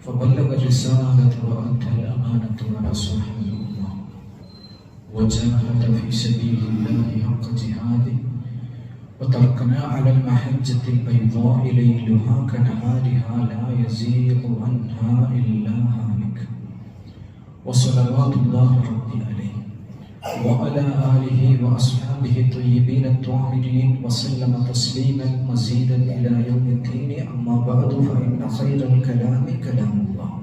فبلغ الرسالة وأدى الأمانة ونصح الأمة وجاهد في سبيل الله حق جهاده وتركنا على المحجة البيضاء ليلها كنهارها لا يزيغ عنها إلا هالك وصلوات الله ربي عليه وعلى آله وأصحابه الطيبين الطاهرين وسلم تسليما مزيدا إلى يوم الدين. أما بعد فإن خير الكلام كلام الله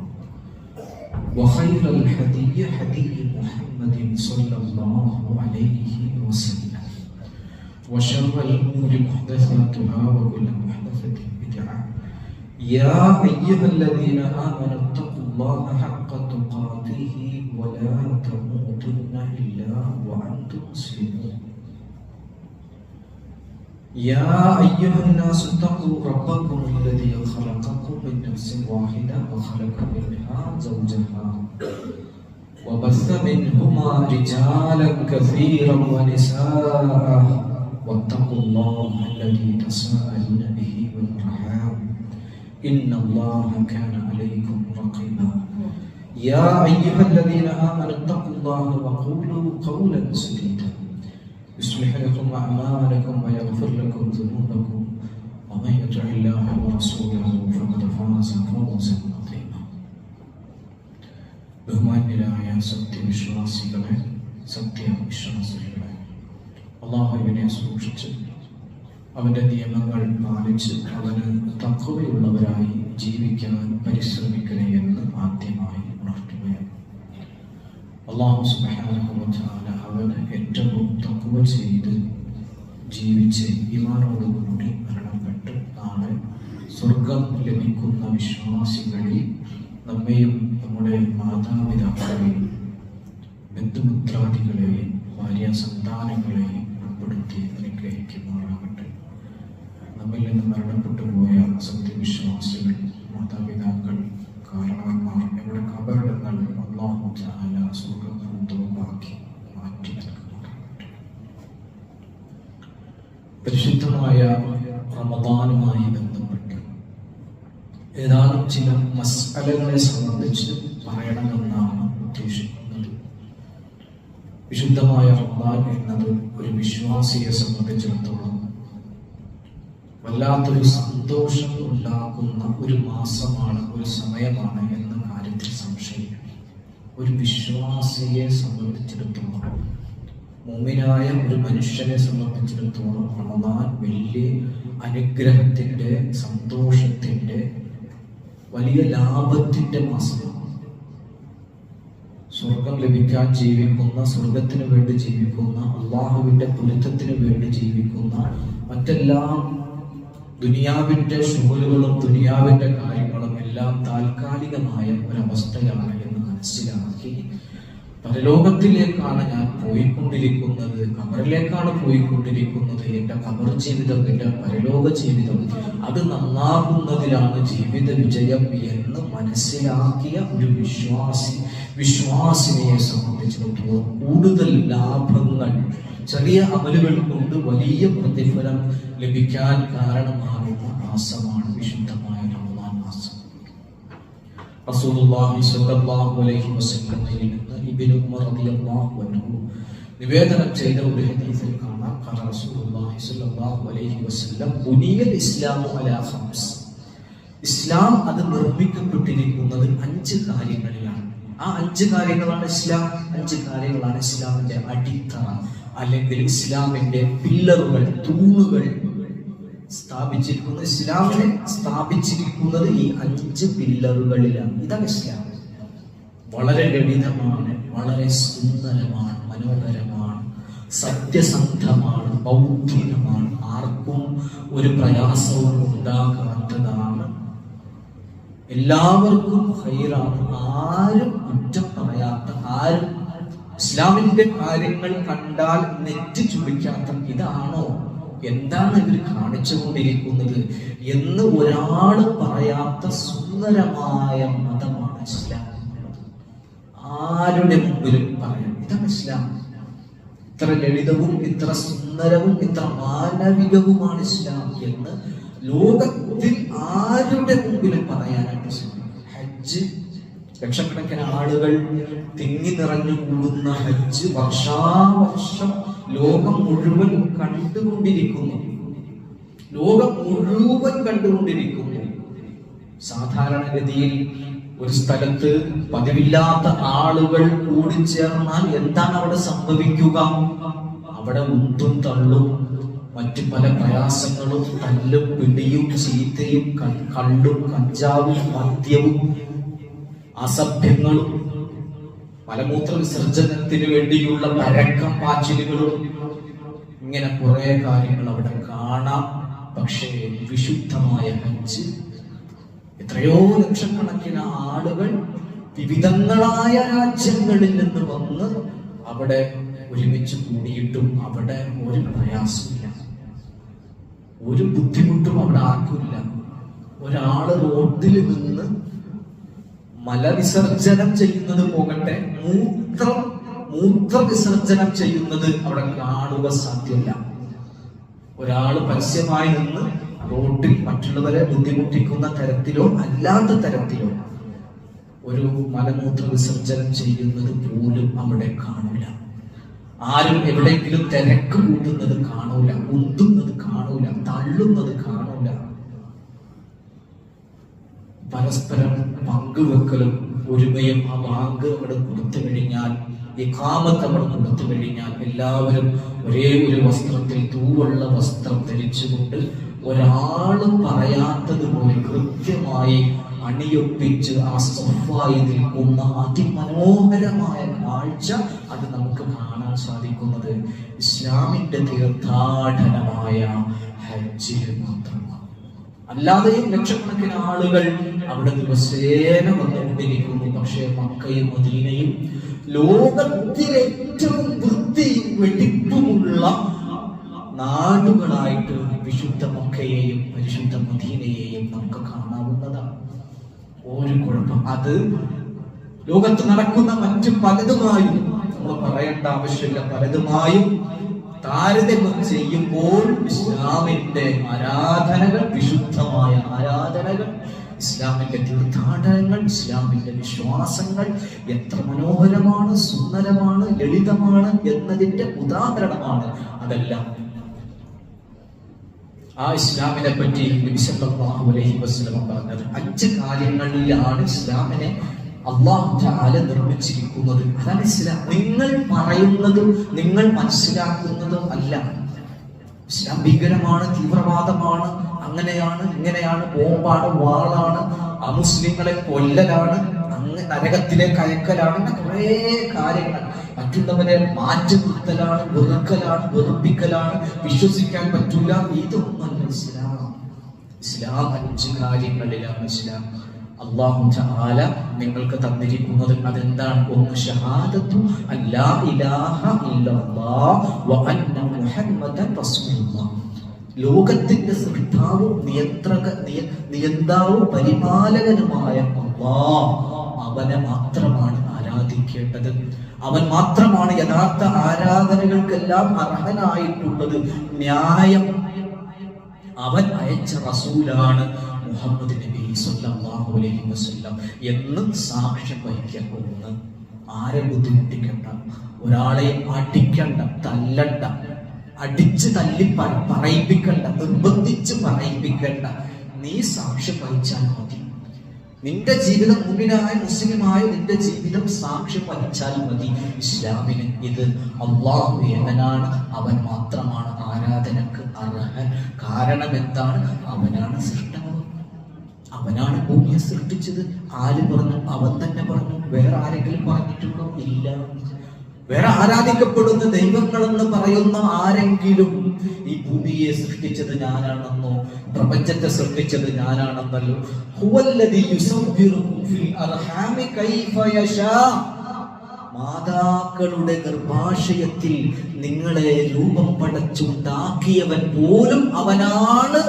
وخير الهدي هدي محمد صلى الله عليه وسلم وشر الأمور محدثاتها وكل محدثة بدعة. يا أيها الذين آمنوا اتقوا الله حق تقاته ولا تموتن إلا وأنتم مسلمون. يا أيها الناس اتقوا ربكم الذي خلقكم من نفس واحدة وخلق منها زوجها وبث منهما رجالا كثيرا ونساء واتقوا الله الذي تساءلون به والأرحام إن الله كان عليكم رقيبا. يا أيها الذين آمنوا اتقوا الله وقولوا قولا سديدا يصلح لكم أعمالكم ويغفر لكم ذنوبكم ومن يطع الله ورسوله فقد فاز فوزا عظيما. ബഹുമാന്യരായ സത്യവിശ്വാസികളെ, സത്യവിശ്വാസികളെ, അല്ലാഹുവിനെ സൂക്ഷിച്ച് അവന്റെ നിയമങ്ങൾ പാലിച്ച് അവന് തഖ്വയുള്ളവരായി ജീവിക്കാൻ പരിശ്രമിക്കണേ എന്ന് ആദ്യമായി ഉണർത്തുകയാണ്. അല്ലാഹു സുബ്ഹാനഹു വ തആല അവന് ഏറ്റവും തഖ്വ ചെയ്ത് ജീവിച്ച് ഈമാനോടുകൂടി മരണപ്പെട്ട് നാളെ സ്വർഗം ലഭിക്കുന്ന വിശ്വാസികളിൽ നമ്മെയും നമ്മുടെ മാതാപിതാക്കളെയും ബന്ധുമിത്രാദികളെയും ഭാര്യ സന്താനങ്ങളെയും ഉൾപ്പെടുത്തി അനുഗ്രഹിക്കുമാറാകട്ടെ. നമ്മിൽ നിന്ന് മരണപ്പെട്ടു പോയ സത്യവിശ്വാസികൾ, മാതാപിതാക്കൾ, കാരണവന്മാർ, അവരുടെ ഖബറിടങ്ങൾ അല്ലാഹു തആല സ്വർഗ്ഗപൂർവ്വമാക്കി മാറ്റി നൽകുമാറാകട്ടെ. പരിശുദ്ധമായ റമദാനുമായി ബന്ധപ്പെട്ട് ഏതാനും ചില മസ്അലകളെ സംബന്ധിച്ച് പറയണമെന്നാണ് ഉദ്ദേശിക്കുന്നത്. വിശുദ്ധമായ റമദാൻ എന്നത് ഒരു വിശ്വാസിയെ സംബന്ധിച്ചിടത്തോളം വല്ലാത്തൊരു സന്തോഷം ഉണ്ടാക്കുന്ന ഒരു മാസമാണ്, ഒരു സമയമാണ് എന്ന കാര്യത്തിൽ സംശയമില്ല. ഒരു വിശ്വാസിയെ സംബന്ധിച്ചിടത്തോളം, മുഅ്മിനായ ഒരു മനുഷ്യനെ സംബന്ധിച്ചിടത്തോളം റമദാൻ വലിയ അനുഗ്രഹത്തിന്റെ, സന്തോഷത്തിന്റെ, വലിയ ലാഭത്തിന്റെ മാസമാണ്. സ്വർഗം ലഭിക്കാൻ ജീവിക്കുന്ന, സ്വർഗത്തിന് വേണ്ടി ജീവിക്കുന്ന, അള്ളാഹുവിന്റെ പൊരുത്തത്തിന് വേണ്ടി ജീവിക്കുന്ന, മറ്റെല്ലാം ദുനിയാവിന്റെ ശുഗലുകളും ദുനിയാവിന്റെ കാര്യങ്ങളും എല്ലാം താൽക്കാലികമായ ഒരവസ്ഥയാണ് എന്ന് മനസ്സിലാക്കി പരലോകത്തിലേക്കാണ് ഞാൻ പോയിക്കൊണ്ടിരിക്കുന്നത്, ഖബറിലേക്കാണ് പോയിക്കൊണ്ടിരിക്കുന്നത്, എന്റെ ഖബർ ജീവിതം, എന്റെ പരലോക ജീവിതം, അത് നന്നാകുന്നതിലാണ് ജീവിത വിജയം എന്ന് മനസ്സിലാക്കിയ ഒരു വിശ്വാസിനെ സംബന്ധിച്ചിടത്തോളം കൂടുതൽ ലാഭങ്ങൾ, ചെറിയ അമലുകൾ കൊണ്ട് വലിയ പ്രതിഫലം ലഭിക്കാൻ കാരണമാകുന്ന മാസമാണ് വിശുദ്ധമായ റമദാൻ മാസം. റസൂലുള്ളാഹി സ്വല്ലല്ലാഹു അലൈഹി വസല്ലമയിൽ നിന്ന് ഇബ്നു ഉമർ റളിയല്ലാഹു അൻഹു നിവേദനം ചെയ്ത ഒരു ഹദീസിൽ കാണാം, ഖാല റസൂലുള്ളാഹി സ്വല്ലല്ലാഹു അലൈഹി വസല്ലം ബുനിയൽ ഇസ്ലാമു അലാ ഖംസ്. ഇസ്ലാം അത് നിർമ്മിക്കപ്പെട്ടിരിക്കുന്നത് 5 കാര്യങ്ങളിലാണ്. ആ 5 കാര്യങ്ങളാണ് ഇസ്ലാം. 5 കാര്യങ്ങളാണ് ഇസ്ലാമിന്റെ അടിത്തറ, അല്ലെങ്കിൽ ഇസ്ലാമിന്റെ പില്ലറുകൾ, തൂണുകൾ സ്ഥാപിച്ചിരിക്കുന്നത്. ഇസ്ലാമിനെ സ്ഥാപിച്ചിരിക്കുന്നത് ഈ 5 പില്ലറുകളിലാണ്. ഇതാണ് ഇസ്ലാം. വളരെ ലളിതമാണ്, വളരെ സുന്ദരമാണ്, മനോഹരമാണ്, സത്യസന്ധമാണ്, ബൗദ്ധികമാണ്, ആർക്കും ഒരു പ്രയാസവും ഉണ്ടാകാത്തതാണ്, എല്ലാവർക്കും ഖൈറാണ്, ആരും കുറ്റം പറയാത്ത, ആരും ഇസ്ലാമിന്റെ കാര്യങ്ങൾ കണ്ടാൽ നെറ്റ് ചുളിക്കാത്ത, ഇതാണോ, എന്താണ് ഇവർ കാണിച്ചുകൊണ്ടിരിക്കുന്നത് എന്ന് ഒരാൾ പറയാത്ത സുന്ദരമായ മതമാണ് ഇസ്ലാം. ആരുടെ മുമ്പിലും പറയാം, ഇതാണ് ഇസ്ലാം. ഇത്ര ലളിതവും ഇത്ര സുന്ദരവും ഇത്ര മാനവികവുമാണ് ഇസ്ലാം എന്ന് ലോകത്തിൽ ആരുടെ മുമ്പിലും പറയാനായിട്ട് സാധിക്കും. ഹജ്ജ്, ലക്ഷക്കണക്കിന് ആളുകൾ തിങ്ങി നിറഞ്ഞു കൂടുന്ന ഹജ്ജ് വർഷാവർഷം ലോകം മുഴുവൻ കണ്ടുകൊണ്ടിരിക്കുന്നു. സാധാരണഗതിയിൽ ഒരു സ്ഥലത്ത് പതിവില്ലാത്ത ആളുകൾ കൂടിച്ചേർന്നാൽ എന്താണ് അവിടെ സംഭവിക്കുക? അവിടെ ഉന്തും തള്ളും മറ്റു പല പ്രയാസങ്ങളും, തല്ലും പിടിയും ചീത്തയും കള്ളും കഞ്ചാവും മദ്യവും അസഭ്യങ്ങളും മലമൂത്ര വിസർജനത്തിന് വേണ്ടിയുള്ള പരക്കം പാച്ചിലുകളും, ഇങ്ങനെ കുറെ കാര്യങ്ങൾ അവിടെ കാണാം. പക്ഷേ വിശുദ്ധമായ ഹജ്ജ് എത്രയോ ലക്ഷക്കണക്കിന് ആളുകൾ വിവിധങ്ങളായ രാജ്യങ്ങളിൽ നിന്ന് വന്ന് അവിടെ ഒരുമിച്ച് കൂടിയിട്ടും അവിടെ ഒരു പ്രയാസമില്ല, ഒരു ബുദ്ധിമുട്ടും അവിടെ ആർക്കുമില്ല. ഒരാള് റോഡിൽ നിന്ന് മലവിസർജനം ചെയ്യുന്നത് പോകട്ടെ, മൂത്ര വിസർജനം ചെയ്യുന്നത് അവിടെ കാണുക സാധ്യമല്ല. ഒരാള് പരസ്യമായി നിന്ന് റോഡിൽ മറ്റുള്ളവരെ ബുദ്ധിമുട്ടിക്കുന്ന തരത്തിലോ അല്ലാത്ത തരത്തിലോ ഒരു മലമൂത്ര വിസർജനം ചെയ്യുന്നത് പോലും അവിടെ കാണൂല. ആരും എവിടെയെങ്കിലും തിരക്ക് കൂട്ടുന്നത് കാണൂല, ഉന്തുന്നത് കാണൂല, തള്ളുന്നത് കാണൂല. പരസ്പരം പങ്കുവെക്കലും ഒരുമയും. ആ വാങ്ക് അവിടെ കൊടുത്തു കഴിഞ്ഞാൽ, ഇഖാമത്ത് അവിടെ കൊടുത്തു കഴിഞ്ഞാൽ എല്ലാവരും ഒരേ ഒരു വസ്ത്രത്തിൽ, തൂവുള്ള വസ്ത്രം ധരിച്ചുകൊണ്ട് ഒരാളും പറയാത്തതുപോലെ കൃത്യമായി അണിയൊപ്പിച്ച് ആ സഫായി നിൽക്കുന്ന അതിമനോഹരമായ കാഴ്ച അത് നമുക്ക് കാണാൻ സാധിക്കുന്നത് ഇസ്ലാമിന്റെ തീർത്ഥാടനമായ ഹജ്ജിൽ മാത്രമാണ്. അല്ലാതെയും ലക്ഷക്കണക്കിന് ആളുകൾ അവിടെ ദിവസേന വന്നുകൊണ്ടിരിക്കുന്നു. പക്ഷേ മക്കയും മദീനയും ലോകത്തിലെ ഏറ്റവും വൃത്തിയും വെടിപ്പുമുള്ള നാടുകളായിട്ട് വിശുദ്ധ മക്കയെയും പരിശുദ്ധ മദീനയെയും നമുക്ക് കാണാവുന്നതാണ്. ഒരു കുഴപ്പം അത് ലോകത്ത് നടക്കുന്ന മറ്റു പലതുമായും നമ്മൾ പറയേണ്ട ആവശ്യമില്ല. പലതുമായും താരതമ്യം ചെയ്യുമ്പോൾ ഇസ്ലാമിന്റെ ആരാധനകൾ, വിശുദ്ധമായ ആരാധനകൾ, ഇസ്ലാമിന്റെ തീർത്ഥാടനങ്ങൾ, ഇസ്ലാമിന്റെ വിശ്വാസങ്ങൾ എത്ര മനോഹരമാണ്, സുന്ദരമാണ്, ലളിതമാണ് എന്നതിന്റെ ഉദാഹരണമാണ് അതെല്ലാം. ആ ഇസ്ലാമിനെ പറ്റി നബി സല്ലല്ലാഹു അലൈഹി വസല്ലം പറഞ്ഞത് 5 കാര്യങ്ങളിലാണ് ഇസ്ലാമിനെ അല്ലാഹു തആല നിർമ്മിച്ചിരിക്കുന്നത്. അതാണ് ഇസ്ലാം. നിങ്ങൾ പറയുന്നതും നിങ്ങൾ മനസ്സിലാക്കുന്നതും അല്ല. ഇസ്ലാം ഭീകരമാണ്, തീവ്രവാദമാണ്, അങ്ങനെയാണ്, ഇങ്ങനെയാണ്, ബോംബാണ്, വാളാണ്, അമുസ്ലിങ്ങളെ കൊല്ലലാണ്, അങ്ങ് നരകത്തിലേക്ക് അയക്കലാണ്, അങ്ങനെ കുറേ കാര്യങ്ങൾ. മറ്റുള്ളവരെ മാറ്റി നിർത്തലാണ്, വെറുക്കലാണ്, വെറുപ്പിക്കലാണ്, വിശ്വസിക്കാൻ പറ്റൂല. ഇതൊന്നല്ല ഇസ്ലാം. ഇസ്ലാം 5 കാര്യങ്ങളിലാണ് ഇസ്ലാം. അല്ലാഹു തആല നിങ്ങൾക്ക് തന്നിരിക്കുന്നത് അതെന്താണ്? ഒന്ന് ഷഹാദത്തു അല്ലാ ഇലാഹ ഇല്ലല്ലാഹ് വ അന്ന മുഹമ്മദൻ റസൂലുള്ളാഹ്. ലോകത്തിന്റെ സൃഷ്ടാവും നിയന്താവും പരിപാലകനുമായ അല്ലാഹ്, അവനെ മാത്രമാണ് ആരാധിക്കേണ്ടത്. അവൻ മാത്രമാണ് യഥാർത്ഥ ആരാധനകൾക്കെല്ലാം അർഹനായിട്ടുള്ളത്. ന്യായം അവൻ അയച്ച റസൂലാണ് മുഹമ്മദ് നബി സല്ലല്ലാഹു അലൈഹി വസല്ലം എന്ന് സാക്ഷ്യം വഹിക്കാൻ പോകുന്ന. ആരെ ബുദ്ധിമുട്ടിക്കണ്ട, ഒരാളെ അടിക്കണ്ട, തല്ലണ്ട, അടിച്ച് തല്ലി പറയിപ്പിക്കണ്ട, നിർബന്ധിച്ച് പറയിപ്പിക്കണ്ട. നീ സാക്ഷ്യം വഹിച്ചാൽ മതി. നിന്റെ ജീവിതം, മുഅ്മിനായ മുസ്ലിമായ നിന്റെ ജീവിതം സാക്ഷ്യം വഹിച്ചാൽ മതി ഇസ്ലാമിന്. ഇത് അല്ലാഹു ഏകനാണ്, അവൻ മാത്രമാണ് ആരാധനക്ക് അർഹൻ. കാരണം എന്താണ്? അവനാണ് സൃഷ്ടാവ്, അവനാണ് ഭൂമിയെ സൃഷ്ടിച്ചത്. ആര് പറഞ്ഞു? അവൻ തന്നെ പറഞ്ഞു. വേറെ ആരെങ്കിലും പറഞ്ഞിട്ടുണ്ടോ? ഇല്ല. വേറെ ആരാധിക്കപ്പെടുന്ന ദൈവങ്ങളെന്ന് പറയുന്ന ആരെങ്കിലും ഈ ഭൂമിയെ സൃഷ്ടിച്ചത് ഞാനാണെന്നോ പ്രപഞ്ചത്തെ സൃഷ്ടിച്ചത് ഞാനാണെന്നല്ലോ. ഹുവല്ലദീ യുസവ്വിറുകും ഫിൽ അർഹാമി കൈഫ യശാ. മാതാക്കളുടെ ഗർഭാശയത്തിൽ നിങ്ങളെ രൂപം പടച്ചുണ്ടാക്കിയവൻ പോലും അവനാണ്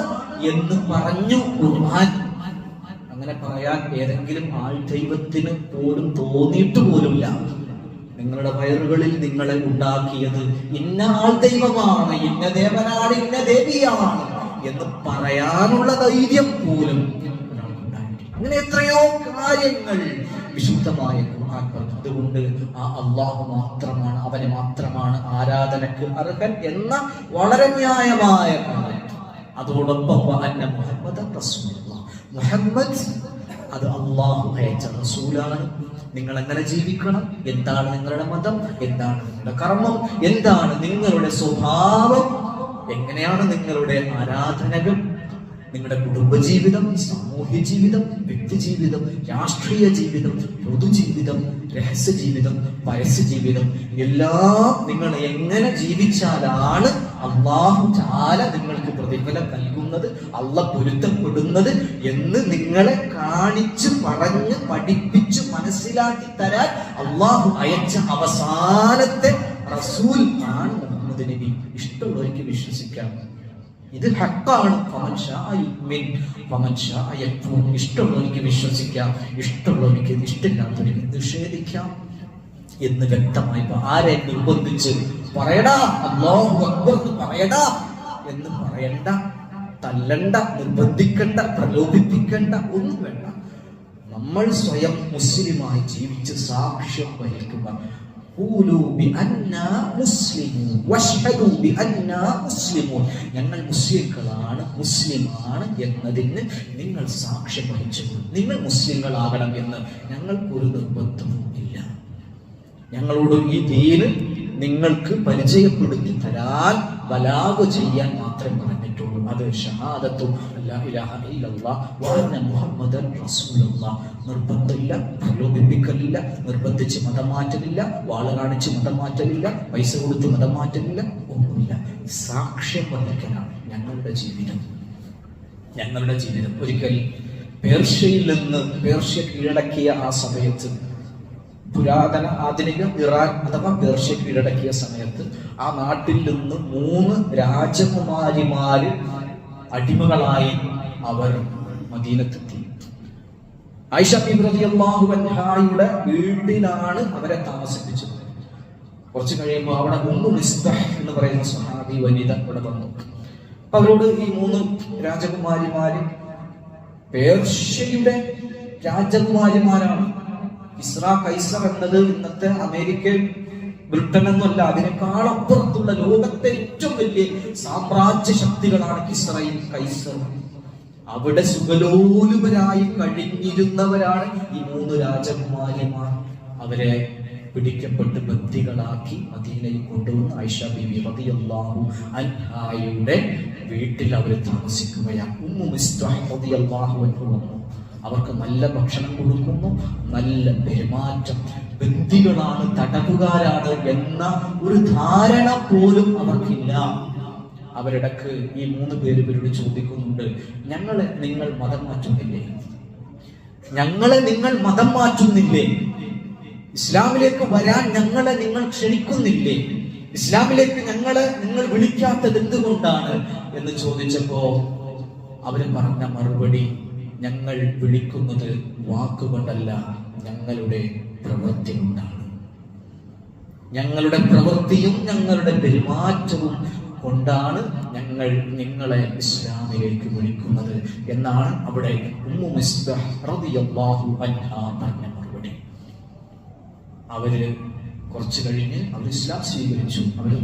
എന്ന് പറഞ്ഞു ഖുർആൻ. അങ്ങനെ പറയാൻ ഏതെങ്കിലും ആൾ ദൈവത്തിന് പോലും തോന്നിയിട്ട് പോലുമില്ല. നിങ്ങളുടെ വയറുകളിൽ നിങ്ങളെ ഉണ്ടാക്കിയത് ഇന്ന ആൾ ദൈവമാണ്, ഇന്ന ദേവനാണ്, ഇന്ന ദേവിയാണ് എന്ന് പറയാനുള്ള ധൈര്യം പോലും ഒരാൾക്കുണ്ടായിട്ടില്ല. അങ്ങനെ എത്രയോ കാര്യങ്ങൾ വിശുദ്ധമായ ഖുർആൻ പറഞ്ഞു. അതുകൊണ്ട് ആ അല്ലാഹു മാത്രമാണ്, അവനെ മാത്രമാണ് ആരാധനക്ക് അർഹൻ എന്ന വളരെ ന്യായമായ കാര്യം. അതോടൊപ്പം മുഹമ്മദ് അത് അല്ലാഹു അയച്ച റസൂലാണ്. നിങ്ങൾ എങ്ങനെ ജീവിക്കണം, എന്താണ് നിങ്ങളുടെ മതം, എന്താണ് നിങ്ങളുടെ കർമ്മം, എന്താണ് നിങ്ങളുടെ സ്വഭാവം, എങ്ങനെയാണ് നിങ്ങളുടെ ആരാധനകൾ, നിങ്ങളുടെ കുടുംബജീവിതം, സാമൂഹ്യ ജീവിതം, വ്യക്തി ജീവിതം, രാഷ്ട്രീയ ജീവിതം, പൊതുജീവിതം, രഹസ്യ ജീവിതം, പരസ്യ ജീവിതം, എല്ലാം നിങ്ങൾ എങ്ങനെ ജീവിച്ചാലാണ് അല്ലാഹു തആല നിങ്ങൾക്ക് പ്രതിഫലം നൽകുന്നത്, അല്ലാഹ് പൊരുത്തപ്പെടുന്നത് എന്ന് നിങ്ങളെ കാണിച്ച് പറഞ്ഞ് പഠിപ്പിച്ച് മനസ്സിലാക്കി തരാൻ അല്ലാഹു അയച്ച അവസാനത്തെ റസൂൽ ആണ് മുഹമ്മദ് നബി. ഇഷ്ടമുള്ളവർക്ക് വിശ്വസിക്കാം, ഇത് ഹക്കാണ്. ഇഷ്ടമുള്ളവർക്ക് വിശ്വസിക്കാം, ഇഷ്ടമുള്ളവർക്ക് ഇഷ്ടമില്ലാത്തവർക്ക് നിഷേധിക്കാം എന്ന് വ്യക്തമായി. ആരെ നിർബന്ധിച്ച് പറയടാ അല്ലാഹു അക്ബർ പറയടാ എന്ന് പറയണ്ട, തല്ലണ്ട, നിർബന്ധിക്കണ്ട, പ്രലോഭിപ്പിക്കണ്ട, ഒന്നും വേണ്ട. നമ്മൾ സ്വയം മുസ്ലിമായി ജീവിച്ച് സാക്ഷ്യം വഹിക്കുക. ഞങ്ങൾ മുസ്ലിങ്ങളാണ്, മുസ്ലിമാണ് എന്നതിന് നിങ്ങൾ സാക്ഷ്യം വഹിച്ചു. നിങ്ങൾ മുസ്ലിങ്ങളാകണം എന്ന് ഞങ്ങൾക്കൊരു നിർബന്ധവും ഇല്ല. ഞങ്ങളോട് ഈ ദീന് നിങ്ങൾക്ക് പരിചയപ്പെടുത്തി തരാൻ ബലാഗ് ചെയ്യാൻ മാത്രമേ പറഞ്ഞിട്ടുള്ളൂ. അത് ഷഹാദത്തു അല്ലാ ഇലാഹ ഇല്ലല്ലാഹ് വ അന്ന മുഹമ്മദൻ റസൂലുള്ളാഹ്. നിർബന്ധമില്ല, പ്രലോഭിപ്പിക്കലില്ല, നിർബന്ധിച്ച് മതം മാറ്റലില്ല, വാള കാണിച്ച് മതം മാറ്റലില്ല, പൈസ കൊടുത്ത് മതം മാറ്റലില്ല, ഒന്നുമില്ല. സാക്ഷ്യം വഹിക്കലാണ് ഞങ്ങളുടെ ജീവിതം. ഞങ്ങളുടെ ജീവിതം ഒരിക്കൽ പേർഷ്യയിൽ നിന്ന്, പേർഷ്യ കീഴടക്കിയ ആ സമയത്ത്, പുരാതന ആധുനിക ഇറാൻ അഥവാ പേർഷ്യ കീഴടക്കിയ സമയത്ത് ആ നാട്ടിൽ നിന്ന് 3 രാജകുമാരിമാര് അടിമകളായി അവർ മദീനത്തെത്തി. ആയിഷ ബീബി റളിയല്ലാഹു അൻഹായുടെ വീട്ടിലാണ് അവരെ താമസിപ്പിച്ചത്. കുറച്ച് കഴിയുമ്പോൾ അവിടെ ഉമ്മു മിസ്ബഹ് എന്ന് പറയുന്ന സ്വഹാബി വനിത ഇവിടെ വന്നു. അപ്പൊ അവരോട് ഈ 3 രാജകുമാരിമാര് പേർഷ്യയുടെ രാജകുമാരിമാരാണ്. ഇസ്രാ കൈസർ എന്നത് ഇന്നത്തെ അമേരിക്ക, ബ്രിട്ടൻ എന്നല്ല, അതിനേക്കാൾ അപ്പുറത്തുള്ള ലോകത്തെ ഏറ്റവും വലിയ സാമ്രാജ്യ ശക്തികളാണ് ഇസ്രായേൽ, കൈസർ. അവിടെ സുഖലോലുപരായി കഴിഞ്ഞിരുന്നവരാണ് ഈ 3 രാജകുമാരിമാർ. അവരെ പിടിക്കപ്പെട്ട് ബന്ദികളാക്കി മദീനയിൽ കൊണ്ടുവന്ന് ആയിഷ ബീബി റളിയല്ലാഹു അൻഹായുടെ വീട്ടിൽ അവർ താമസിക്കുകയാണ്. ഉമ്മു മിസ്ബഹ് റളിയല്ലാഹു അൻഹ വന്നു. അവർക്ക് നല്ല ഭക്ഷണം കൊടുക്കുന്നു, നല്ല പെരുമാറ്റം. ബന്ദികളാണ്, തടവുകാരാണ് എന്ന ഒരു ധാരണ പോലും അവർക്കില്ല. അവരിടക്ക് ഈ 3 പേര് ഇവരോട് ചോദിക്കുന്നുണ്ട്, ഞങ്ങളെ നിങ്ങൾ മതം മാറ്റുന്നില്ലേ? ഞങ്ങളെ നിങ്ങൾ മതം മാറ്റുന്നില്ലേ? ഇസ്ലാമിലേക്ക് വരാൻ ഞങ്ങളെ നിങ്ങൾ ക്ഷണിക്കുന്നില്ലേ? ഇസ്ലാമിലേക്ക് ഞങ്ങളെ നിങ്ങൾ വിളിക്കാത്തത് എന്തുകൊണ്ടാണ് എന്ന് ചോദിച്ചപ്പോ അവര് പറഞ്ഞ മറുപടി, ഞങ്ങൾ വിളിക്കുന്നത് വാക്കുകൊണ്ടല്ല, ഞങ്ങളുടെ പ്രവൃത്തി കൊണ്ടാണ്. ഞങ്ങളുടെ പ്രവൃത്തിയും ഞങ്ങളുടെ പെരുമാറ്റവും കൊണ്ടാണ് ഞങ്ങൾ നിങ്ങളെ ഇസ്ലാമിലേക്ക് വിളിക്കുന്നത് എന്നാണ് അവിടെ ഉമ്മു മിസ്ബഹ് റളിയല്ലാഹു അൻഹാ പറഞ്ഞ മറുപടി. അവര് കുറച്ചു കഴിഞ്ഞ് അവർ ഇസ്ലാം സ്വീകരിച്ചു. അവര്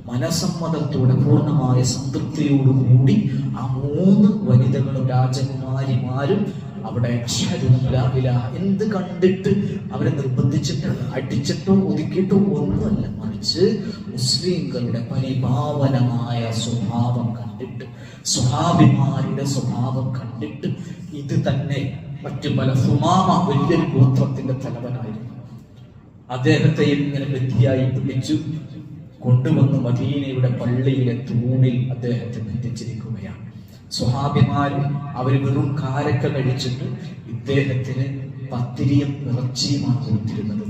മനസമ്മതത്തോടെ, പൂർണ്ണമായ സംതൃപ്തിയോടുകൂടി ആ 3 വനിതകളും രാജകുമാരിമാരും അവിടെ എന്ത് കണ്ടിട്ട് അവരെ നിർബന്ധിച്ചിട്ട് അടിച്ചിട്ടോ ഒതുക്കിയിട്ടോ ഒന്നുമല്ല, മറിച്ച് മുസ്ലിംകളുടെ പരിപാവനമായ സ്വഭാവം കണ്ടിട്ട്, സ്വഹാബിമാരുടെ സ്വഭാവം കണ്ടിട്ട്, ഇത് തന്നെ മറ്റു പല സുമാമ വലിയൊരു ഗോത്രത്തിന്റെ തലവനായിരുന്നു, അദ്ദേഹത്തെയും ഇങ്ങനെ വ്യക്തിയായി പിടിച്ചു കൊണ്ടുവന്ന് മദീനയുടെ പള്ളിയിലെ തൂണിൽ അദ്ദേഹത്തെ ബന്ധിച്ചിരിക്കുകയാണ്. സ്വഹാബിമാര് അവര് വെറും കാരക്ക കഴിച്ചിട്ട് ഇദ്ദേഹത്തിന് പത്തിരിയും ഇറച്ചിയുമാണ് കൊടുത്തിരുന്നത്.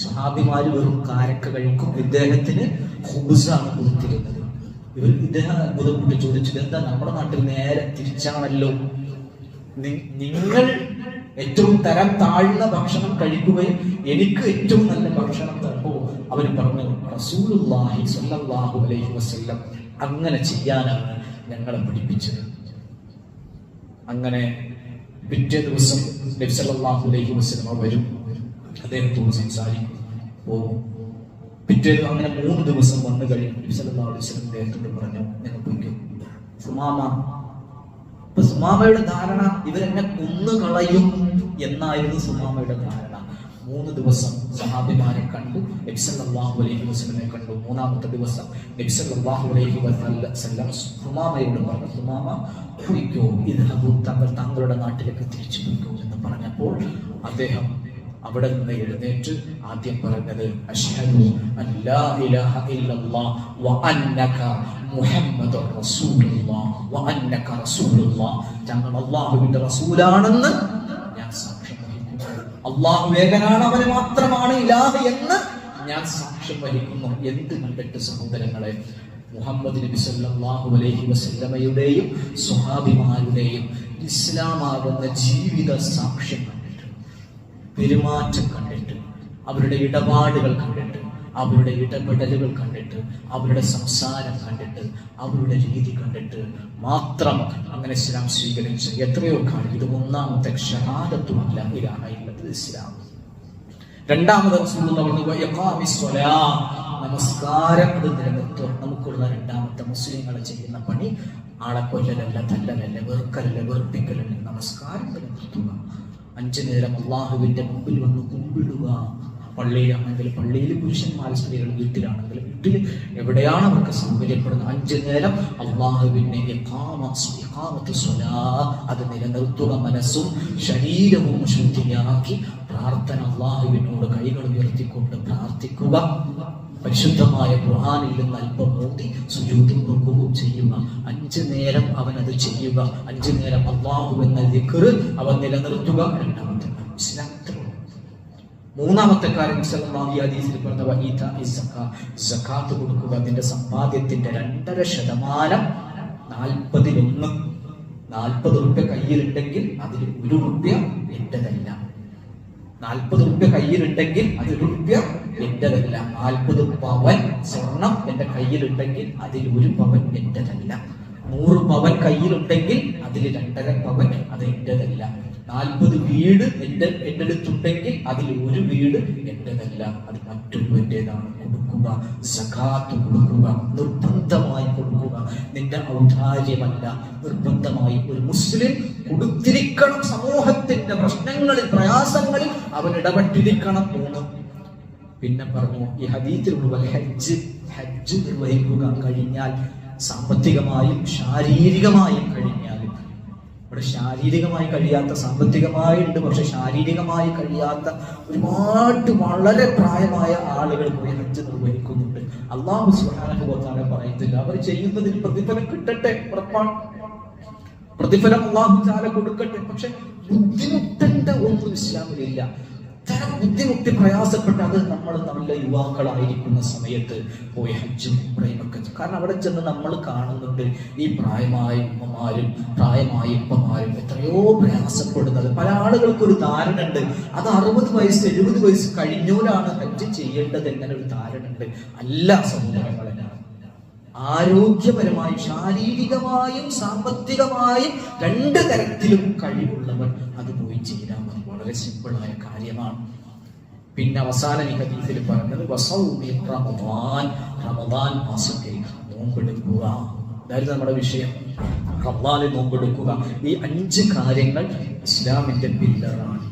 സ്വഹാബിമാര് വെറും കാരക്ക കഴിക്കും, ഇദ്ദേഹത്തിന് ഖുബ്സാണ് കൊടുത്തിരുന്നത്. ഇദ്ദേഹം അത്ഭുതപ്പെട്ട് ചോദിച്ചത്, എന്താ നമ്മുടെ നാട്ടിൽ നേരെ തിരിച്ചാണല്ലോ, നിങ്ങൾ ഏറ്റവും തരം താഴ്ന്ന ഭക്ഷണം കഴിക്കുകയും എനിക്ക് ഏറ്റവും നല്ല ഭക്ഷണം തരുമ്പോ അവർ പറഞ്ഞു, റസൂലുള്ളാഹി സ്വല്ലല്ലാഹു അലൈഹി വസല്ലം അങ്ങനെ ചെയ്യാനാണ് ഞങ്ങളെ പഠിപ്പിച്ചത്. അങ്ങനെ പിറ്റേ ദിവസം നബി സല്ലല്ലാഹു അലൈഹി വസല്ലം വരും, അദ്ദേഹത്തോട് സംസാരിക്കും, പോകും. പിറ്റേത് അങ്ങനെ 3 ദിവസം വന്നു കഴിയും. നബി സല്ലല്ലാഹു അലൈഹി വസല്ലം അദ്ദേഹത്തോട് പറഞ്ഞു, നിങ്ങൾ പോയിക്കോ സുമാമ. അപ്പൊ സുമാമയുടെ ധാരണ ഇവരെന്നെ കൊന്നുകളയും എന്നായിരുന്നു സുമാമയുടെ ധാരണ. 3 ദിവസം സഹാബിമാരെ കണ്ടു, നബി സല്ലല്ലാഹു അലൈഹി വസല്ലമയെ കണ്ടു. 3-ാമത്തെ ദിവസം നബി സല്ലല്ലാഹു അലൈഹി വസല്ലം സുമാമയോട് പറഞ്ഞു, സുമാമ പോയിക്കോ, താങ്കളുടെ നാട്ടിലേക്ക് തിരിച്ചു പോയിക്കോ എന്ന് പറഞ്ഞപ്പോൾ അദ്ദേഹം അവിടെ നിന്ന് എഴുന്നേറ്റ് ആദ്യം പറഞ്ഞത് അശ്ഹദു അല്ലാ ഇലാഹ ഇല്ലല്ലാഹ് വ അന്നക മുഹമ്മദുർ റസൂലുള്ളാഹ് വ അന്നക റസൂലുള്ളാഹ്, താങ്കൾ അല്ലാഹുവിന്റെ റസൂലാണെന്ന് ഞാൻ സാക്ഷ്യം വഹിക്കുന്നു. അല്ലാഹു ഏകനാണ്, അവനെ മാത്രമാണ് ഇലാഹ് എന്ന് ഞാൻ സാക്ഷ്യം വഹിക്കുന്നു. എന്ത് കണ്ടിട്ട് സഹോദരങ്ങളെ, മുഹമ്മദ് നബി സല്ലല്ലാഹു അലൈഹി വസല്ലമയുടെയും സ്വഹാബിമാരുടെയും ഇസ്ലാമാകുന്ന ജീവിത സാക്ഷ്യം കണ്ടിട്ട്, പെരുമാറ്റം കണ്ടിട്ട്, അവരുടെ ഇടപാടുകൾ കണ്ടിട്ട്, അവരുടെ ഇടപെടലുകൾ കണ്ടിട്ട്, അവരുടെ സംസാരം കണ്ടിട്ട്, അവരുടെ രീതി കണ്ടിട്ട് മാത്രം അങ്ങനെ ഇസ്ലാം സ്വീകരിച്ച എത്രയോ കാണും. ഇത് 1-ാമത്തെ ഷഹാദത്തുമല്ല ഇലാഹ ഇല്ലല്ലാഹ് ഇസ്ലാം. 2-ാമത് റസൂലുള്ളാഹി നമസ്കാരം അത് നിലനിർത്തുക. നമുക്കുള്ള 2-ാമത്തെ മുസ്ലിങ്ങൾ ചെയ്യുന്ന പണി ആളെ കൊല്ലലല്ല, തല്ലലല്ല, വെറുക്കലല്ല, വെറുപ്പിക്കലല്ല, നമസ്കാരം നിലനിർത്തുക. 5 നേരം അള്ളാഹുവിന്റെ മുമ്പിൽ വന്ന് കുമ്പിടുക. പള്ളിയിലാണെങ്കിൽ പള്ളിയിൽ പുരുഷന്മാർ, സ്ത്രീകൾ വീട്ടിലാണെങ്കിൽ വീട്ടിൽ, എവിടെയാണ് അവർക്ക് സൗകര്യപ്പെടുന്നത് 5 നേരം അള്ളാഹുവിനെ അത് നിലനിർത്തുക. മനസ്സും ശരീരവും ശുദ്ധിയാക്കി പ്രാർത്ഥന, അള്ളാഹുവിനോട് കൈകൾ ഉയർത്തിക്കൊണ്ട് പ്രാർത്ഥിക്കുക. പരിശുദ്ധമായ ഖുർആനിൽ നിന്ന് അല്പം ഓതി സുജൂദും റുകൂഉം ചെയ്യുക. 5 നേരം അവൻ അത് ചെയ്യുക. 5 നേരം അല്ലാഹു എന്ന ദിക്ർ അവൻ നിലനിർത്തുക. 2-ാമത്തെ ഇസ്ലാം. 3-ാമത്തെ കാര്യം ഹദീസിൽ പറഞ്ഞ സകാത്ത് കൊടുക്കുക. അതിന്റെ സമ്പാദ്യത്തിന്റെ 2.5% 40-1. 40 റുപ്യ കയ്യിലുണ്ടെങ്കിൽ അതിൽ 1 റുപ്യ എന്റേതല്ല. 40 റുപ്യ കയ്യിലുണ്ടെങ്കിൽ അത് 1 റുപ്യ എന്റേതല്ല. 40 പവൻ സ്വർണം എന്റെ കയ്യിലുണ്ടെങ്കിൽ അതിൽ 1 പവൻ എന്റേതല്ല. 100 പവൻ കയ്യിലുണ്ടെങ്കിൽ അതിൽ 2.5 പവൻ അത് എന്റേതല്ല. 40 വീട് എന്റെ അടുത്തുണ്ടെങ്കിൽ അതിൽ 1 വീട് എന്റേതല്ല, അത് മറ്റൊരുവന്റേതാണ്. കൊടുക്കുക, സകാത്ത് കൊടുക്കുക, നിർബന്ധമായി കൊടുക്കുക. നിന്റെ ഔദാര്യമല്ല, നിർബന്ധമായി ഒരു മുസ്ലിം കൊടുത്തിരിക്കണം. സമൂഹത്തിന്റെ പ്രശ്നങ്ങളിൽ, പ്രയാസങ്ങളിൽ അവൻ ഇടപെട്ടിരിക്കണം. 3. പിന്നെ പറഞ്ഞു ഈ ഹദീസിലുള്ള ഹജ്ജ് നിർവഹിക്കുക. കഴിഞ്ഞാൽ സാമ്പത്തികമായും ശാരീരികമായും കഴിഞ്ഞാലും, ഇവിടെ ശാരീരികമായി കഴിയാത്ത, സാമ്പത്തികമായുണ്ട്, പക്ഷെ ശാരീരികമായി കഴിയാത്ത ഒരുപാട് വളരെ പ്രായമായ ആളുകൾ പോയി ഹജ്ജ് നിർവഹിക്കുന്നുണ്ട്. അല്ലാഹു സുബ്ഹാനഹു വ തആല പറയുന്നില്ല അവർ ചെയ്യുന്നതിന് പ്രതിഫലം കിട്ടട്ടെ, ഉറപ്പാണ് പ്രതിഫലം അല്ലാഹു തആല കൊടുക്കട്ടെ. പക്ഷെ ബുദ്ധിമുട്ടേണ്ട ഒന്നും ഇസ്ലാമിലില്ല. തരം ബുദ്ധിമുട്ടി പ്രയാസപ്പെട്ട് അത് നമ്മൾ നല്ല യുവാക്കളായിരിക്കുന്ന സമയത്ത് പോയി ഹജ്ജും ഉംറയുമൊക്കെ, കാരണം അവിടെ ചെന്ന് നമ്മൾ കാണുന്നുണ്ട് ഈ പ്രായമായ ഉമ്മമാരും പ്രായമായ ഉപ്പമാരും എത്രയോ പ്രയാസപ്പെടുന്നത്. പല ആളുകൾക്കൊരു ധാരണ ഉണ്ട്, അത് 60 വയസ്സ് 70 വയസ്സ് കഴിഞ്ഞോലാണ് ഹജ്ജ് ചെയ്യേണ്ടത് എങ്ങനെ ഒരു ധാരണ ഉണ്ട്. അല്ല സഹോദരങ്ങളെ, ആരോഗ്യപരമായും ശാരീരികമായും സാമ്പത്തികമായും 2 തരത്തിലും കഴിവുള്ളവർ അത് പോയി ചെയ്താൽ മതി. വളരെ സിമ്പിളായ കാര്യമാണ്. പിന്നെ അവസാനം ഈ ഹദീസിൽ പറഞ്ഞത് റമദാൻ മാസത്തിൽ നോമ്പെടുക്കുക. അതായത് നമ്മുടെ വിഷയം റമദാനിൽ നോമ്പെടുക്കുക. ഈ 5 കാര്യങ്ങൾ ഇസ്ലാമിന്റെ പില്ലറാണ്.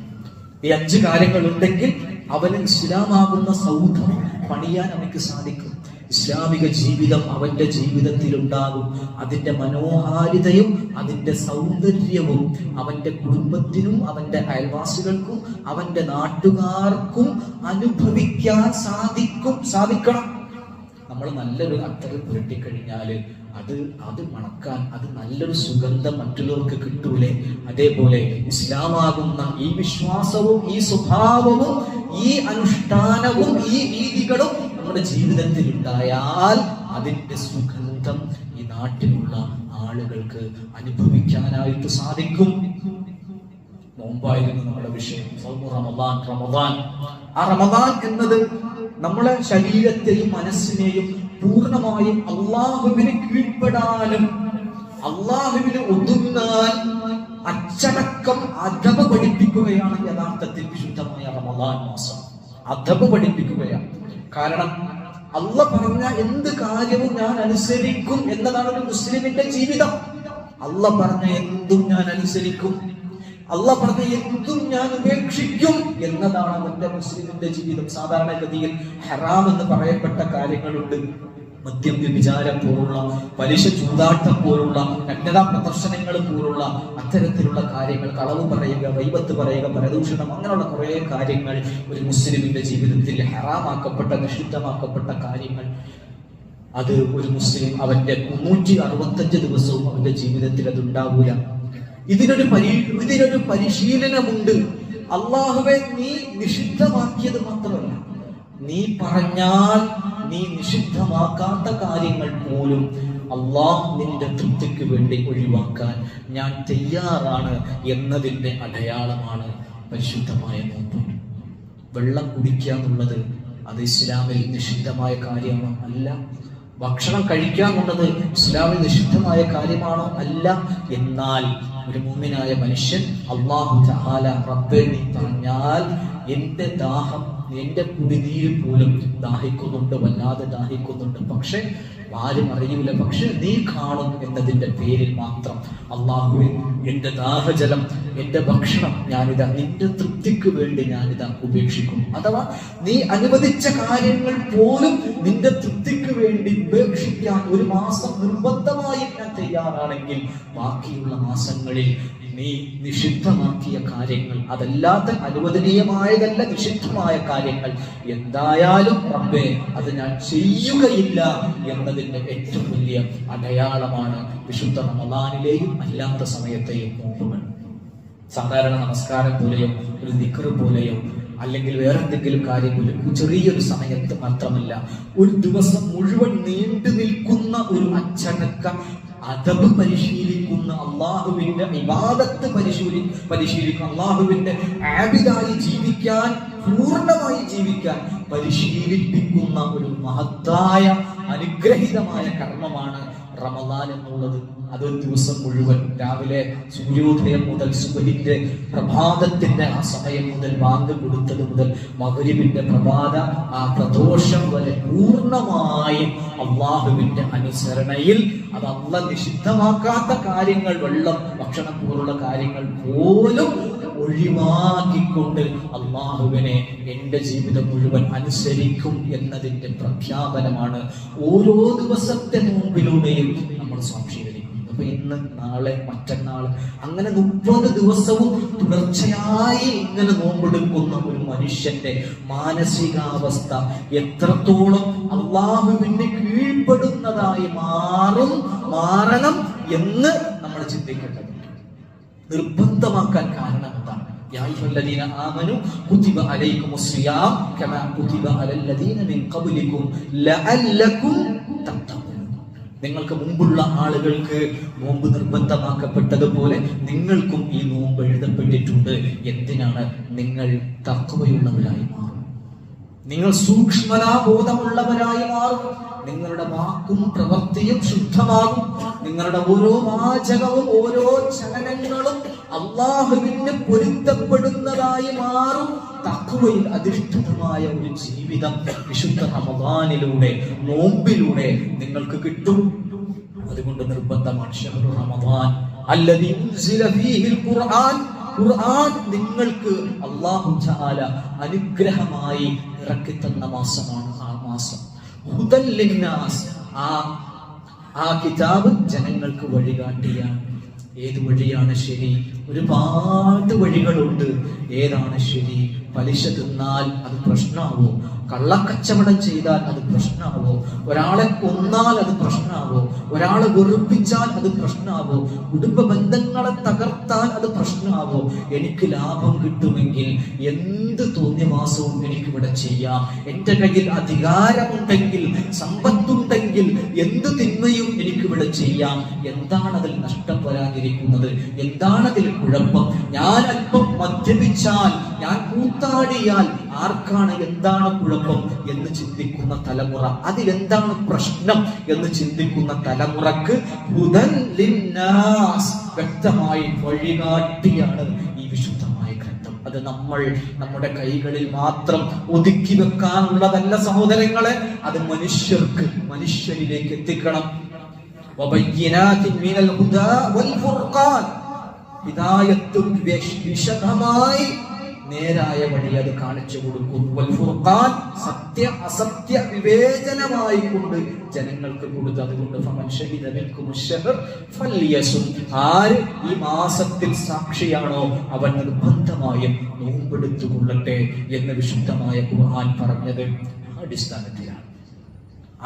ഈ 5 കാര്യങ്ങൾ ഉണ്ടെങ്കിൽ അവന് ഇസ്ലാമാകുന്ന സൗധം പണിയാൻ അവർക്ക് സാധിക്കും. ഇസ്ലാമിക ജീവിതം അവന്റെ ജീവിതത്തിൽ ഉണ്ടാകും. അതിന്റെ മനോഹാരിതയും അതിന്റെ സൗന്ദര്യവും അവന്റെ കുടുംബത്തിനും അവന്റെ അയൽവാസികൾക്കും അവന്റെ നാട്ടുകാർക്കും അനുഭവിക്കാൻ സാധിക്കണം. നമ്മൾ നല്ലൊരു അത്തറ് പുരട്ടിക്കഴിഞ്ഞാല് അത് മണക്കാൻ, അത് നല്ലൊരു സുഗന്ധം മറ്റുള്ളവർക്ക് കിട്ടൂലേ? അതേപോലെ ഇസ്ലാമാകുന്ന ഈ വിശ്വാസവും ഈ സ്വഭാവവും ഈ അനുഷ്ഠാനവും ഈ രീതികളും നമ്മുടെ ജീവിതത്തിൽ ഉണ്ടായാൽ അതിന്റെ സുഗന്ധം ഈ നാട്ടിലുള്ള ആളുകൾക്ക് അനുഭവിക്കാനായിട്ട് സാധിക്കും. നോമ്പായിരുന്നു നമ്മുടെ വിഷയം. റമദാൻ. ആ റമദാൻ എന്നത് നമ്മളെ ശരീരത്തെയും മനസ്സിനെയും പൂർണ്ണമായും അള്ളാഹുവിന് കീഴ്പ്പെടാനും അള്ളാഹുവിന് ഒതുങ്ങാൻ അച്ചടക്കം, അദബ് പഠിപ്പിക്കുകയാണ് യഥാർത്ഥത്തിൽ വിശുദ്ധമായ റമദാൻ മാസം. അദബ് പഠിപ്പിക്കുകയാണ്. കാരണം അള്ളാഹ് പറഞ്ഞ എന്ത് കാര്യവും ഞാൻ അനുസരിക്കും എന്നതാണ് ഒരു മുസ്ലിമിന്റെ ജീവിതം. അള്ളാഹ് പറഞ്ഞ എന്തും ഞാൻ അനുസരിക്കും, അള്ളാഹ് പറഞ്ഞ എന്തും ഞാൻ ഉപേക്ഷിക്കും എന്നതാണ് അവന്റെ മുസ്ലിമിന്റെ ജീവിതം. സാധാരണഗതിയിൽ ഹറാം എന്ന് പറയപ്പെട്ട കാര്യങ്ങളുണ്ട്. മദ്യം, വ്യഭിചാരം പോലുള്ള, പലിശ ചൂതാട്ടം പോലുള്ള, നഗ്നതാ പ്രദർശനങ്ങൾ പോലുള്ള അത്തരത്തിലുള്ള കാര്യങ്ങൾ, കളവ് പറയുക, ഗൈബത്ത് പറയുക, പരദൂഷണം, അങ്ങനെയുള്ള കുറെ കാര്യങ്ങൾ ഒരു മുസ്ലിമിന്റെ ജീവിതത്തിൽ ഹറാമാക്കപ്പെട്ട, നിഷിദ്ധമാക്കപ്പെട്ട കാര്യങ്ങൾ. അത് ഒരു മുസ്ലിം അവന്റെ 365 ദിവസവും അവന്റെ ജീവിതത്തിൽ അത് ഉണ്ടാവൂല. ഇതിനൊരു പരിശീലനമുണ്ട്. അള്ളാഹുവെ, നീ നിഷിദ്ധമാക്കിയത് മാത്രമല്ല, നീ പറഞ്ഞാൽ നീ നിഷിദ്ധമാക്കാത്ത കാര്യങ്ങൾ പോലും അള്ളാഹ് നിന്റെ തൃപ്തിക്ക് വേണ്ടി ഒഴിവാക്കാൻ ഞാൻ തയ്യാറാണ് എന്നതിന്റെ അടയാളമാണ് പരിശുദ്ധമായ നോമ്പ്. വെള്ളം കുടിക്കുക എന്നുള്ളത് അത് ഇസ്ലാമിൽ നിഷിദ്ധമായ കാര്യമാണോ? അല്ല. ഭക്ഷണം കഴിക്കുക എന്നുള്ളത് ഇസ്ലാമിൽ നിഷിദ്ധമായ കാര്യമാണോ? അല്ല. എന്നാൽ ഒരു മുഅ്മിനായ മനുഷ്യൻ അല്ലാഹു തആല റബ്ബേ നീ പറഞ്ഞാൽ എന്റെ ദാഹം, എന്റെ കുടിനീര് പോലും ദാഹിക്കുന്നുണ്ട്, വല്ലാതെ ദാഹിക്കുന്നുണ്ട്, പക്ഷെ ആരും അറിയില്ല, പക്ഷെ നീ കാണും എന്നതിന്റെ പേരിൽ മാത്രം അല്ലാഹുവേ എന്റെ ദാഹജലം, എന്റെ ഭക്ഷണം ഞാനിതാ നിന്റെ തൃപ്തിക്ക് വേണ്ടി ഞാനിതാ ഉപേക്ഷിക്കും. അഥവാ നീ അനുവദിച്ച കാര്യങ്ങൾ പോലും നിന്റെ തൃപ്തിക്ക് വേണ്ടി ഉപേക്ഷിക്കാൻ ഒരു മാസം നിർബന്ധമായി ഞാൻ തയ്യാറാണെങ്കിൽ ബാക്കിയുള്ള മാസങ്ങളിൽ നീ നിഷിദ്ധമാക്കിയ കാര്യങ്ങൾ, അതല്ലാത്ത അനുവദനീയമായതല്ല നിഷിദ്ധമായ കാര്യങ്ങൾ, എന്തായാലും റബ്ബേ അത് ഞാൻ ചെയ്യുകയില്ല എന്നതിന്റെ ഏറ്റവും വലിയ അടയാളമാണ് വിശുദ്ധ റമദാനിലെയും അല്ലാത്ത സമയത്തെയും നോമ്പുകൾ. സാധാരണ നമസ്കാരം പോലെയോ ഒരു ദിക്ർ പോലെയോ അല്ലെങ്കിൽ വേറെ എന്തെങ്കിലും കാര്യം പോലും ചെറിയൊരു സമയത്ത് മാത്രമല്ല, ഒരു ദിവസം മുഴുവൻ നീണ്ടു നിൽക്കുന്ന ഒരു അച്ചടക്ക അദബ് പരിശീലിക്കുന്ന, അള്ളാഹുവിന്റെ ഇബാദത്ത് പരിശീലിക്കുന്ന, അള്ളാഹുവിന്റെ ആബിദായി ജീവിക്കാൻ, പൂർണ്ണമായി ജീവിക്കാൻ പരിശീലിപ്പിക്കുന്ന ഒരു മഹത്തായ അനുഗ്രഹീതമായ കർമ്മമാണ് റമദാൻ എന്നുള്ളത്. അതൊരു ദിവസം മുഴുവൻ രാവിലെ സൂര്യോദയം മുതൽ സുബഹിന്റെ പ്രഭാതത്തിന്റെ ആ സമയം മുതൽ ബാങ്ക് കൊടുത്തത് മുതൽ മഗ്രിബിന്റെ പ്രഭാത ആ പ്രദോഷം വരെ പൂർണ്ണമായും അള്ളാഹുവിന്റെ അനുസരണയിൽ, അത് അള്ളാഹ് നിഷിദ്ധമാക്കാത്ത കാര്യങ്ങൾ, വെള്ളം, ഭക്ഷണം പോലുള്ള കാര്യങ്ങൾ പോലും ഒഴിവാക്കിക്കൊണ്ട് അള്ളാഹുവിനെ എന്റെ ജീവിതം മുഴുവൻ അനുസരിക്കും എന്നതിന്റെ പ്രഖ്യാപനമാണ് ഓരോ ദിവസത്തെ നോമ്പിലൂടെയും നമ്മൾ സ്വാംശീകരിക്കും. അപ്പൊ ഇന്ന്, നാളെ, മറ്റന്നാൾ, അങ്ങനെ 30 ദിവസവും തുടർച്ചയായി ഇങ്ങനെ നോമ്പെടുക്കുന്ന ഒരു മനുഷ്യന്റെ മാനസികാവസ്ഥ എത്രത്തോളം അള്ളാഹുവിന് കീഴ്പ്പെടുന്നതായി മാറണം എന്ന് നമ്മൾ ചിന്തിക്കേണ്ടതുണ്ട്. നിർബന്ധമാക്കാൻ കാരണം എന്താണ്? യാ അയ്യുഹല്ലദീന ആമനൂ കുതിബ അലൈക്കുമുസ് സിയാം കമാ കുതിബ അലല്ലദീന മിൻ ഖബ്ലികും ലഅല്ലകും തഖ്തഖൂൻ. നിങ്ങൾക്ക് മുമ്പുള്ള ആളുകൾക്ക് നോമ്പ് നിർബന്ധമാക്കപ്പെട്ടതുപോലെ നിങ്ങൾക്കും ഈ നോമ്പ് എഴുതപ്പെട്ടിട്ടുണ്ട്. എന്തിനാണ്? നിങ്ങൾ തഖ്വയുള്ളവരായി മാറും, നിങ്ങൾ സൂക്ഷ്മതാബോധമുള്ളവരായി മാറും, നിങ്ങളുടെ വാക്കും പ്രവൃത്തിയും ശുദ്ധമാകും, നിങ്ങളുടെ ഓരോ വാചകവും ഓരോ ചലനങ്ങളും അള്ളാഹുവിന് പൊരുത്തപ്പെടുന്നതായി മാറും. തഖ്വയിൽ അധിഷ്ഠിതമായ ഒരു ജീവിതം വിശുദ്ധ റമദാനിലൂടെ, നോമ്പിലൂടെ നിങ്ങൾക്ക് കിട്ടും. അതുകൊണ്ട് നിർബന്ധമാണ് ശഹ്റു റമദാൻ അല്ലദീ ഉൻസില ഫീഹിൽ ഖുർആൻ. ഖുർആൻ നിങ്ങൾക്ക് അല്ലാഹു തആല അനുഗ്രഹമായി ഇറക്കി തന്ന മാസമാണ് ആ മാസം. ഹുദൽ ലിന്നാസ്, ആ കിതാബ് ജനങ്ങൾക്ക് വഴികാട്ടിയാണ്. ഏത് വഴിയാണ് ശരി? ഒരുപാട് വഴികളുണ്ട്. ഏതാണ് ശരി? പലിശ തിന്നാൽ അത് പ്രശ്നമാവോ? കള്ളക്കച്ചവടം ചെയ്താൽ അത് പ്രശ്നമാവോ? ഒരാളെ കൊന്നാൽ അത് പ്രശ്നമാവോ? ഒരാളെ വെറുപ്പിച്ചാൽ അത് പ്രശ്നമാവോ? കുടുംബ ബന്ധങ്ങളെ തകർത്താൽ അത് പ്രശ്നമാവോ? എനിക്ക് ലാഭം കിട്ടുമെങ്കിൽ എന്ത് തോന്നിയവാസവും എനിക്കിവിടെ ചെയ്യാം. എന്റെ കയ്യിൽ അധികാരമുണ്ടെങ്കിൽ, സമ്പത്തുണ്ടെങ്കിൽ എന്ത് തിന്മയും എനിക്കിവിടെ ചെയ്യാം. എന്താണ് അതിൽ നഷ്ടം വരാതിരിക്കുന്നത്? എന്താണ് അതിൽ കുഴപ്പം? ഞാൻ അല്പം മദ്യപിച്ചാൽ, ഞാൻ കൂത്താടിയാൽ ആർക്കാണ് എന്താണ് കുഴപ്പം എന്ന് ചിന്തിക്കുന്ന തലമുറ, അതിലെന്താണ് പ്രശ്നം എന്ന് ചിന്തിക്കുന്ന തലമുറക്ക് ഹുദൻ ലിന്നാസ് വ്യക്തമായി വഴികാട്ടിയാണ് ഈ വിശുദ്ധമായ ഗ്രന്ഥം. അത് നമ്മൾ നമ്മുടെ കൈകളിൽ മാത്രം ഒതുക്കി വെക്കാനുള്ളതല്ല സഹോദരങ്ങളെ, അത് മനുഷ്യരിലേക്ക് എത്തിക്കണം. വിശദമായി നേരായ വഴി അത് കാണിച്ചു കൊടുക്കും. സത്യ അസത്യ വിവേചനമായി കൊണ്ട് ജനങ്ങൾക്ക് കൊടുത്തു. അതുകൊണ്ട് ആര് ഈ മാസത്തിൽ സാക്ഷിയാണോ അവൻ നിർബന്ധമായും നോമ്പെടുത്തുകൊള്ളട്ടെ എന്ന് വിശുദ്ധമായ ഖുർആൻ പറഞ്ഞത് അടിസ്ഥാനത്തിലാണ്.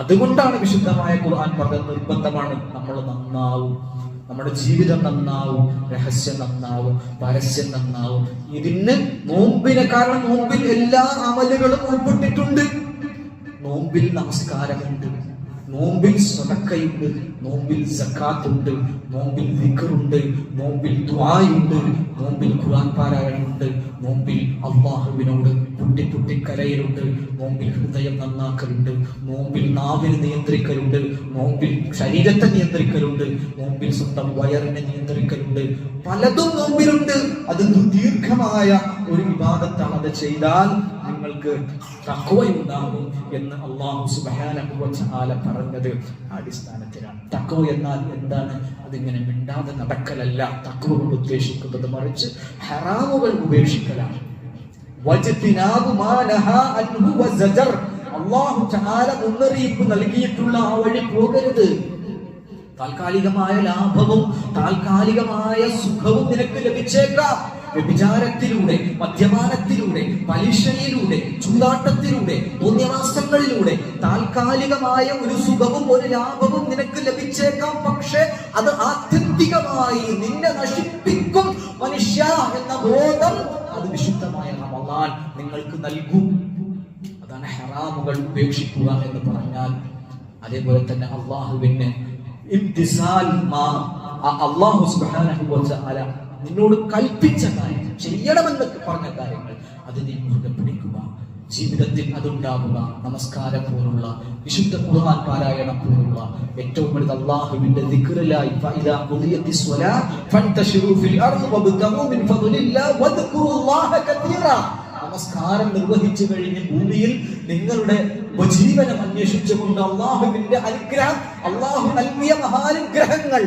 അതുകൊണ്ടാണ് വിശുദ്ധമായ ഖുർആൻ പറഞ്ഞത് നിർബന്ധമാണ്. നമ്മൾ നന്നാവും, നമ്മുടെ ജീവിതം നന്നാവും, രഹസ്യം നന്നാവും, പരസ്യം നന്നാവും. ഇതിന് നോമ്പിനെ, കാരണം നോമ്പിൽ എല്ലാ അമലുകളും ഉൾപ്പെട്ടിട്ടുണ്ട്. നോമ്പിൽ നമസ്കാരമുണ്ട്, നോമ്പിൽ സദഖയുണ്ട്, നോമ്പിൽ സക്കാത്തുണ്ട്, നോമ്പിൽ ദിക്റുണ്ട്, നോമ്പിൽ ദുആയുണ്ട്, നോമ്പിൽ ഖുർആൻ പാരായണമുണ്ട്, നോമ്പിൽ അല്ലാഹുവിനോട് പൊട്ടിക്കരയലുണ്ട്, നോമ്പിൽ ഹൃദയം നന്നാക്കലുണ്ട്, നോമ്പിൽ നാവിനെ നിയന്ത്രിക്കലുണ്ട്, നോമ്പിൽ ശരീരത്തെ നിയന്ത്രിക്കലുണ്ട്, നോമ്പിൽ സ്വന്തം വയറിനെ നിയന്ത്രിക്കലുണ്ട്. പലതും നോമ്പിലുണ്ട്. അത് ദീർഘമായ ഒരു വിവാദത്താണ്. അത് ചെയ്താൽ നിങ്ങൾക്ക് തഖ്വയുണ്ടാകും എന്ന് അല്ലാഹു സുബ്ഹാനഹു വ തആല പറഞ്ഞത് അടിസ്ഥാനത്തിലാണ്. തഖ്വ എന്നാൽ എന്താണ്? അതിങ്ങനെ മിണ്ടാതെ നടക്കലല്ല തഖ്വ കൊണ്ട് ഉദ്ദേശിക്കുന്നത്, മറിച്ച് ഹറാമുകൾ ഉപേക്ഷിക്കലാണ്. വജ്തിനാബു മാ നഹാ അൻഹു വസജർ. അല്ലാഹു തആല മുന്നറിയിപ്പ് നൽകിയിട്ടുള്ള ആ വഴി പോകരുത്. താൽക്കാലികമായ ലാഭവും താൽക്കാലികമായ സുഖവും നിനക്ക് ലഭിച്ചേക്കാം. വ്യഭിചാരത്തിലൂടെ, മദ്യപാനത്തിലൂടെ, പലിശയിലൂടെ, ചൂതാട്ടത്തിലൂടെ, പുണ്യമാസങ്ങളിലൂടെ താൽക്കാലികമായ ഒരു സുഖവും ഒരു ലാഭവും നിനക്ക് ലഭിച്ചേക്കാം. പക്ഷെ അത് ആത്യന്തികമായി നിന്നെ നശിപ്പിക്കും മനുഷ്യ എന്ന ബോധം അത് വിശുദ്ധമായ റമളാൻ നിങ്ങൾക്ക് നൽകും. അതാണ് ഹറാമുകൾ ഉപേക്ഷിക്കുക എന്ന് പറഞ്ഞാൽ. അതേപോലെ തന്നെ അള്ളാഹുവിന് അല്ലാഹു സുബ്ഹാനഹു വ തആല നിന്നോട് കൽപ്പിച്ച കാര്യം, ചെയ്യണമെന്ന് പറഞ്ഞ കാര്യങ്ങൾ അത് നീ മുറുകെ പിടിക്കുക. ജീവിതത്തിൽ അതുണ്ടാവുക. നമസ്കാരം പോലുള്ള, വിശുദ്ധ ഖുർആൻ പാരായണം പോലുള്ള ഏറ്റവും വലുത് അല്ലാഹുവിന്റെ ദിക്റിലായി. ഫഇദാ ഖുദിയത്തിസ് സ്വലാ ഫൻതശിറു ഫിൽ അർദി വബ്തഗൂ മിൻ ഫദ്ലില്ലാഹി വദ്കുറുല്ലാഹ കതീറാ. നമസ്കാരം നിർവഹിച്ചു കഴിഞ്ഞ് ഭൂമിയിൽ നിങ്ങളുടെ ഉപജീവനം അന്വേഷിച്ചുകൊണ്ട് അള്ളാഹുവിന്റെ അനുഗ്രഹം, അള്ളാഹു നൽകിയ മഹാനുഗ്രഹങ്ങൾ,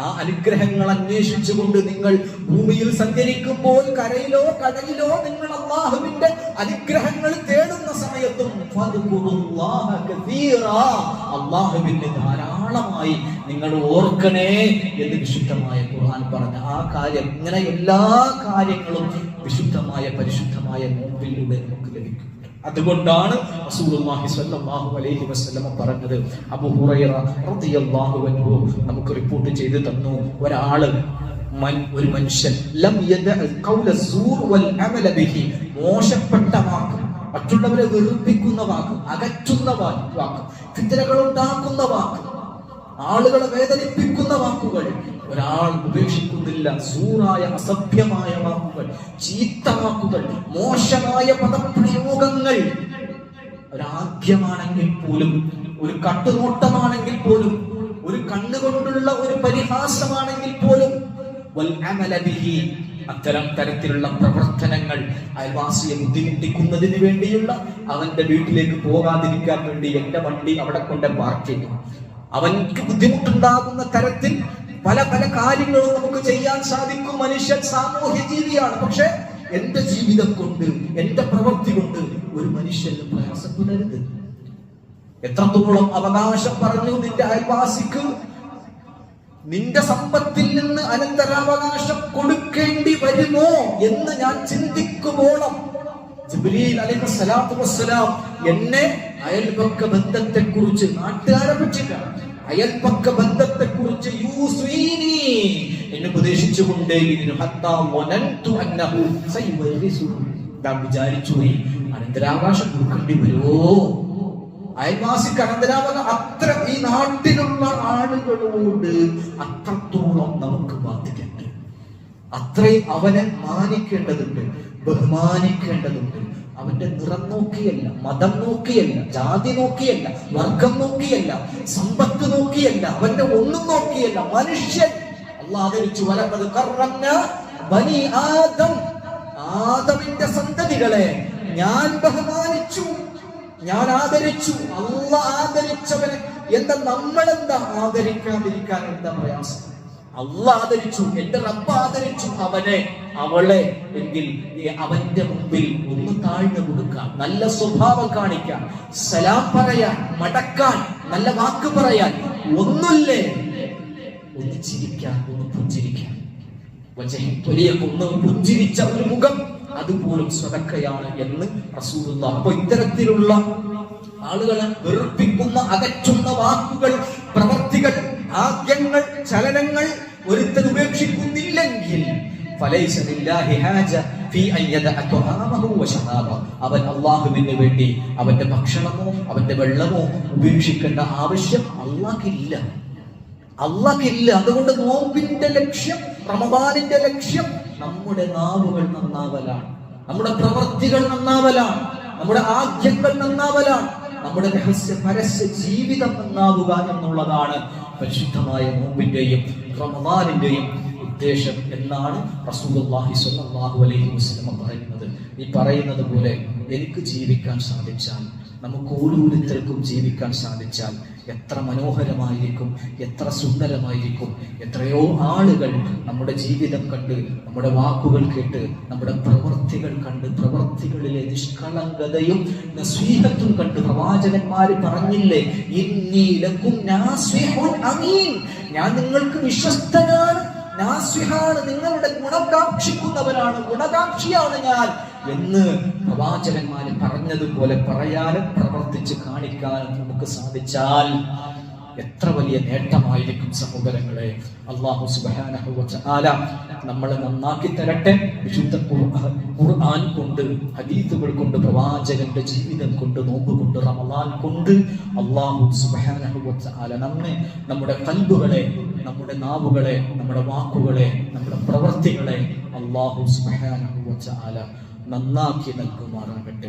ആ അനുഗ്രഹങ്ങൾ അന്വേഷിച്ചുകൊണ്ട് നിങ്ങൾ ഭൂമിയിൽ സഞ്ചരിക്കുമ്പോൾ കരയിലോ കടലിലോ നിങ്ങൾ അള്ളാഹുവിന്റെ അനുഗ്രഹങ്ങൾ തേടുന്ന സമയത്തും അള്ളാഹുവിന്റെ ധാരാളമായി നിങ്ങൾ ഓർക്കണേ എന്ന് വിശുദ്ധമായ ഖുർആൻ പറഞ്ഞ ആ കാര്യം. ഇങ്ങനെ എല്ലാ കാര്യങ്ങളും വിശുദ്ധമായ പരിശുദ്ധമായ നോമ്പിലൂടെ നമുക്ക് ലഭിക്കും. അതുകൊണ്ടാണ് റസൂലുള്ളാഹി സ്വല്ലല്ലാഹു അലൈഹി വസല്ലം പറഞ്ഞത്. അബൂ ഹുറൈറ റളിയല്ലാഹു അൻഹു നമുക്ക് റിപ്പോർട്ട് ചെയ്തു തന്നു, ഒരു മനുഷ്യൻ ലം യദഅ ഖൗല സൂർ വൽ അമല ബിഹി, മോശപ്പെട്ട വാക്ക്, മറ്റുള്ളവരെ വെറുപ്പിക്കുന്ന വാക്ക്, അകറ്റുന്ന വാക്ക്, ഫിത്നകൾ ഉണ്ടാക്കുന്ന വാക്ക്, ആളുകളെ വേദനിപ്പിക്കുന്ന വാക്കുകൾ ഒരാൾ ഉപേക്ഷിക്കുന്നില്ല. സൂറായ അസഭ്യമായ വാക്കുകൾ, ചീത്ത വാക്കുകൾ, മോശമായ പദപ്രയോഗങ്ങൾ, ഒരാദ്യമാണെങ്കിൽ പോലും, ഒരു കട്ടുനോട്ടമാണെങ്കിൽ പോലും, ഒരു കണ്ണുകൊണ്ടുള്ള ഒരു പരിഹാസമാണെങ്കിൽ പോലും, അത്തരം തരത്തിലുള്ള പ്രവർത്തനങ്ങൾ, അയൽവാസിയെ ബുദ്ധിമുട്ടിക്കുന്നതിന് വേണ്ടിയുള്ള, അവന്റെ വീട്ടിലേക്ക് പോകാതിരിക്കാൻ വേണ്ടി എന്റെ വണ്ടി അവിടെ കൊണ്ട് പാർക്ക് ചെയ്യും, അവൻക്ക് ബുദ്ധിമുട്ടുണ്ടാകുന്ന തരത്തിൽ പല പല കാര്യങ്ങളും നമുക്ക് ചെയ്യാൻ സാധിക്കും. മനുഷ്യൻ സാമൂഹ്യ ജീവിയാണ്. പക്ഷെ എന്റെ ജീവിതം കൊണ്ട്, എന്റെ പ്രവൃത്തി കൊണ്ട് ഒരു മനുഷ്യന് പ്രയാസപ്പെടരുത്. എത്രത്തോളം അവകാശം പറഞ്ഞു നിന്റെ അയൽവാസിക്ക്, നിന്റെ സമ്പത്തിൽ നിന്ന് അനന്തരാവകാശം കൊടുക്കേണ്ടി വരുമോ എന്ന് ഞാൻ ചിന്തിക്കുമ്പോളം ജിബ്രീൽ അലൈഹിസ്സലാത്തു വസ്സലാം എന്നെ അയൽപക്ക ബന്ധത്തെ കുറിച്ച്, നാട്ടുകാരെ പറ്റിയിട്ടാണ്, അയൽപക്ക ബന്ധത്തെ കുറിച്ച് എന്നെ ഉപദേശിച്ചുകൊണ്ടേയിരുന്നു. ഞാൻ വിചാരിച്ചു, അനന്തരാവകാശം കൊടുക്കേണ്ടി വരുമോ, അയൽവാസിക്ക് അനന്തരാവകാശം. അത്ര ഈ നാട്ടിലുള്ള ആളുകളോട് അത്രത്തോളം നമുക്ക് ബാധിക്കേണ്ടത്, അത്രയും അവനെ മാനിക്കേണ്ടതുണ്ട്. ബഹുമാനിക്കേണ്ടതുണ്ട്. അവന്റെ നിറം നോക്കിയല്ല, മതം നോക്കിയല്ല, ജാതി നോക്കിയല്ല, വർഗം നോക്കിയല്ല, സമ്പത്ത് നോക്കിയല്ല, അവന്റെ ഒന്നും നോക്കിയല്ല. മനുഷ്യൻ അല്ലാഹു ആദരിച്ചു. വലഖദ് കറംനാ ബനി ആദം, ആദമിന്റെ സന്തതികളെ ഞാൻ ബഹുമാനിച്ചു, ഞാൻ ആദരിച്ചു. അല്ലാഹു ആദരിച്ചവനെ എന്താ നമ്മളെന്താ ആദരിക്കാതിരിക്കാൻ എന്താ പ്രയാസം? അല്ലാഹു ആദരിച്ചു, എന്റെ റബ്ബ് ആദരിച്ചു അവനെ അവളെ എങ്കിൽ അവന്റെ മുമ്പിൽ ഒന്ന് താഴ്ന്നു കൊടുക്കാൻ, നല്ല സ്വഭാവം കാണിക്കാൻ, സലാം പറയാൻ, മടക്കാൻ, നല്ല വാക്ക് പറയാൻ ഒന്നുമില്ലേ? ഒന്ന് ചിരിക്കാൻ, ഒന്ന് പുഞ്ചിരിക്കാൻ. ഒന്ന് പുഞ്ചിരിച്ച ഒരു മുഖം അതുപോലും സ്വതക്കയാണ് എന്ന് റസൂലുള്ളാഹി. അപ്പൊ ഇത്തരത്തിലുള്ള ആളുകളെ വെറുപ്പിക്കുന്ന, അകറ്റുന്ന വാക്കുകൾ, പ്രവർത്തികൾ, ആഗ്യങ്ങൾ, ചലനങ്ങൾ ഒരുത്തൻ ഉപേക്ഷിക്കുന്നില്ലെങ്കിൽ അവൻ അള്ളാഹുവിന് വേണ്ടി അവന്റെ ഭക്ഷണമോ അവന്റെ വെള്ളമോ ഉപേക്ഷിക്കേണ്ട ആവശ്യം അള്ളാഹില്ല. അതുകൊണ്ട് നോമ്പിന്റെ ലക്ഷ്യം, റമദാനിന്റെ ലക്ഷ്യം നമ്മുടെ നാവുകൾ നന്നാവലാണ്, നമ്മുടെ പ്രവൃത്തികൾ നന്നാവലാണ്, നമ്മുടെ ആഗ്യങ്ങൾ നന്നാവലാണ്, നമ്മുടെ രഹസ്യ പരസ്യ ജീവിതം നന്നാവുക എന്നുള്ളതാണ് പരിശുദ്ധമായ നോമ്പിന്റെയും റമദാനിന്റെയും ഉദ്ദേശം എന്നാണ് റസൂലുള്ളാഹി സ്വല്ലല്ലാഹു അലൈഹി വസല്ലം പറയുന്നത്. ഈ പറയുന്നത് പോലെ എനിക്ക് ജീവിക്കാൻ സാധിച്ചാൽ, നമുക്ക് ഓരോരുത്തർക്കും ജീവിക്കാൻ സാധിച്ചാൽ എത്ര മനോഹരമായിരിക്കും, എത്ര സുന്ദരമായിരിക്കും. എത്രയോ ആളുകൾ നമ്മുടെ ജീവിതം കണ്ട്, നമ്മുടെ വാക്കുകൾ കേട്ട്, നമ്മുടെ പ്രവൃത്തികൾ കണ്ട്, പ്രവൃത്തികളിലെ നിഷ്കളങ്കതയും നസ്വീഹത്തും കണ്ട് പ്രവാചകന്മാര് പറഞ്ഞില്ലേ, ഇന്നി ലക്കും നാസ്വിഹുൻ അമീൻ, ഞാൻ നിങ്ങൾക്ക് വിശ്വസ്തനാണ്, നാസ്വിഹാണ്, നിങ്ങളുടെ ഗുണം കാക്ഷിക്കുന്നവരാണ്, ഗുണകാക്ഷിയാണ് ഞാൻ എന്ന് പ്രവാചകന്മാര് പറഞ്ഞതുപോലെ പറയാനും പ്രവർത്തിച്ച് കാണിക്കാനും നമുക്ക് സാധിച്ചാൽ എത്ര വലിയ നേട്ടമായിരിക്കും സഹോദരങ്ങളെ. അല്ലാഹു സുബ്ഹാനഹു വ തആല നമ്മളെ നന്നാക്കി തരട്ടെ. വിശുദ്ധ ഖുർആൻ കൊണ്ട്, ഹദീസുകൾ കൊണ്ട്, പ്രവാചകന്റെ ജീവിതം കൊണ്ട്, നോമ്പ് കൊണ്ട്, റമദാൻ കൊണ്ട് അല്ലാഹു സുബ്ഹാനഹു വ തആല നമ്മെ, നമ്മുടെ ഖൽബുകളെ, നമ്മുടെ നാവുകളെ, നമ്മുടെ വാക്കുകളെ, നമ്മുടെ പ്രവൃത്തികളെ അല്ലാഹു സുബ്ഹാനഹു വ തആല നന്നാക്കി നൽകുമാറാകട്ടെ.